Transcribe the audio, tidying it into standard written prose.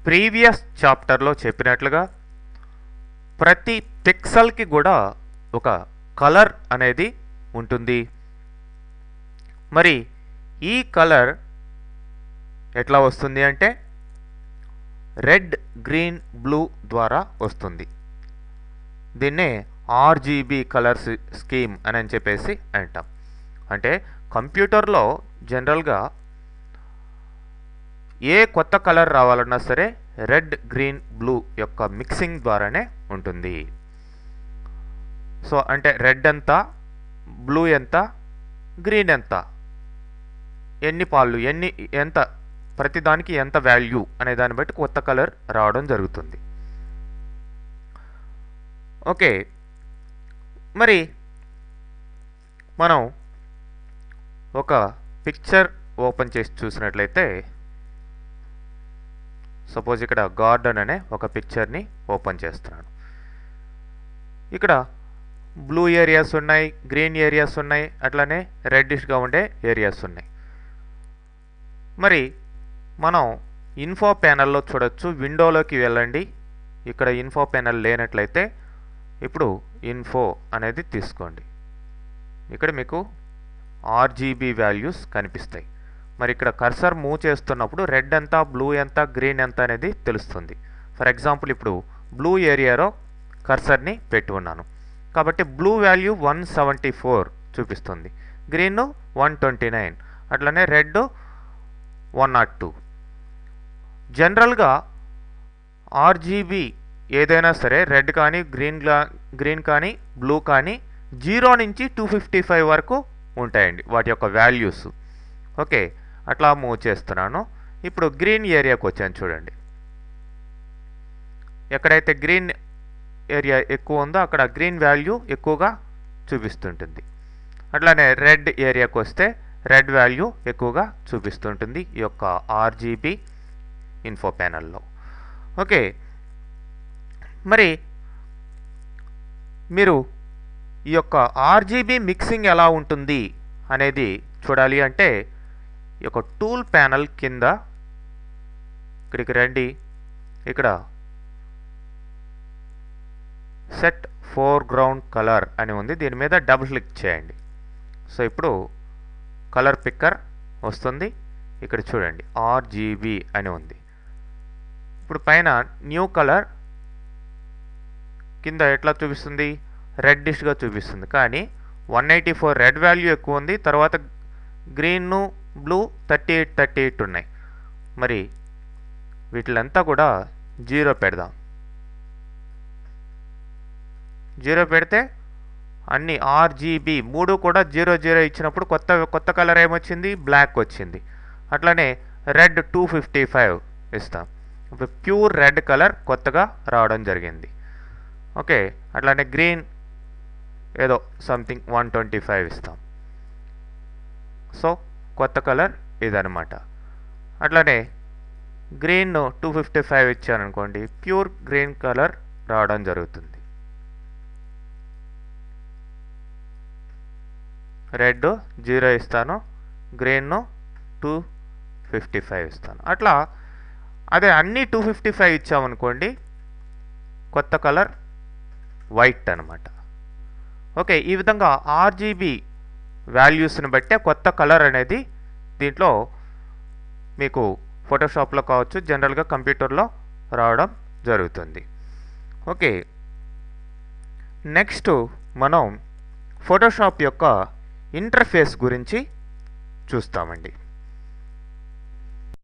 Previous చాప్టర్లో చెప్పినట్లుగా ప్రతి పిక్సెల్కి కూడా ఒక కలర్ అనేది ఉంటుంది. మరి ఈ కలర్ ఎట్లా వస్తుంది అంటే రెడ్, గ్రీన్, బ్లూ ద్వారా వస్తుంది. దీన్నే ఆర్జీబీ కలర్ స్కీమ్ అని చెప్పేసి అంటాం. అంటే కంప్యూటర్లో జనరల్గా ఏ కొత్త కలర్ రావాలన్నా సరే రెడ్, గ్రీన్, బ్లూ యొక్క మిక్సింగ్ ద్వారానే ఉంటుంది. సో అంటే రెడ్ ఎంత, బ్లూ ఎంత, గ్రీన్ ఎంత, ఎన్ని పాళ్ళు, ఎంత ప్రతిదానికి ఎంత వాల్యూ అనే దాన్ని బట్టి కొత్త కలర్ రావడం జరుగుతుంది. ఓకే, మరి మనం ఒక పిక్చర్ ఓపెన్ చేసి చూసినట్లయితే సపోజ్ ఇక్కడ గార్డెన్ అనే ఒక పిక్చర్ని ఓపెన్ చేస్తున్నాను. ఇక్కడ బ్లూ ఏరియాస్ ఉన్నాయి, గ్రీన్ ఏరియాస్ ఉన్నాయి, అట్లానే రెడ్డిష్గా ఉండే ఏరియాస్ ఉన్నాయి. మరి మనం ఇన్ఫో ప్యానెల్లో చూడొచ్చు. విండోలోకి వెళ్ళండి. ఇక్కడ ఇన్ఫో ప్యానెల్ లేనట్లయితే ఇప్పుడు ఇన్ఫో అనేది తీసుకోండి. ఇక్కడ మీకు ఆర్జీబీ వాల్యూస్ కనిపిస్తాయి. మరి ఇక్కడ కర్సర్ మూవ్ చేస్తున్నప్పుడు రెడ్ ఎంత, బ్లూ ఎంత, గ్రీన్ ఎంత అనేది తెలుస్తుంది. ఫర్ ఎగ్జాంపుల్ ఇప్పుడు బ్లూ ఏరియాలో కర్సర్ని పెట్టి ఉన్నాను కాబట్టి బ్లూ వాల్యూ 174 చూపిస్తుంది, గ్రీన్ 129, అట్లనే రెడ్ 102. జనరల్గా ఆర్జీబీ ఏదైనా సరే రెడ్ కానీ, గ్రీన్ కానీ, బ్లూ కానీ 0 నుంచి 255 వరకు ఉంటాయండి వాటి యొక్క వాల్యూస్. ఓకే, అట్లా మూవ్ చేస్తున్నాను. ఇప్పుడు గ్రీన్ ఏరియాకి వచ్చాను. చూడండి, ఎక్కడైతే గ్రీన్ ఏరియా ఎక్కువ ఉందో అక్కడ గ్రీన్ వాల్యూ ఎక్కువగా చూపిస్తుంటుంది. అట్లానే రెడ్ ఏరియాకి వస్తే రెడ్ వాల్యూ ఎక్కువగా చూపిస్తుంటుంది ఈ యొక్క ఆర్జీబీ ఇన్ఫో ప్యానెల్లో. ఓకే, మరి మీరు ఈ యొక్క ఆర్జీబీ మిక్సింగ్ ఎలా ఉంటుంది అనేది చూడాలి అంటే ఈ యొక్క టూల్ ప్యానెల్ కింద ఇక్కడికి రండి. ఇక్కడ సెట్ ఫోర్గ్రౌండ్ కలర్ అని ఉంది, దీని మీద డబుల్ క్లిక్ చేయండి. సో ఇప్పుడు కలర్ పిక్కర్ వస్తుంది. ఇక్కడ చూడండి ఆర్జీబీ అని ఉంది. ఇప్పుడు పైన న్యూ కలర్ కింద ఎట్లా చూపిస్తుంది, రెడ్డిష్గా చూపిస్తుంది. కానీ 184 రెడ్ వాల్యూ ఎక్కువ ఉంది, తర్వాత గ్రీన్, బ్లూ 38 ఉన్నాయి. మరి వీటిలంతా కూడా 0 పెడదాం. 0 పెడితే అన్ని ఆర్జీబీ 3 కూడా 0 ఇచ్చినప్పుడు కొత్త కలర్ ఏమొచ్చింది, బ్లాక్ వచ్చింది. అట్లనే రెడ్ 255 ఇస్తాం. ఇప్పుడు ప్యూర్ రెడ్ కలర్ కొత్తగా రావడం జరిగింది. ఓకే, అట్లానే గ్రీన్ ఏదో సంథింగ్ 125 ఇస్తాం. సో కొత్త కలర్ ఇదనమాట. అట్లానే గ్రీన్ 255 ఇచ్చాను అనుకోండి, ప్యూర్ గ్రీన్ కలర్ రావడం జరుగుతుంది. రెడ్ 0 ఇస్తాను, గ్రీన్ 255 ఇస్తాను. అట్లా అదే అన్నీ 255 ఇచ్చామనుకోండి, కొత్త కలర్ వైట్ అనమాట. ఓకే, ఈ విధంగా ఆర్జీబీ వాల్యూస్ని బట్టే కొత్త కలర్ అనేది దీంట్లో మీకు ఫోటోషాప్లో కావచ్చు, జనరల్గా కంప్యూటర్లో రావడం జరుగుతుంది. ఓకే, నెక్స్ట్ మనం ఫోటోషాప్ యొక్క ఇంటర్ఫేస్ గురించి చూస్తామండి.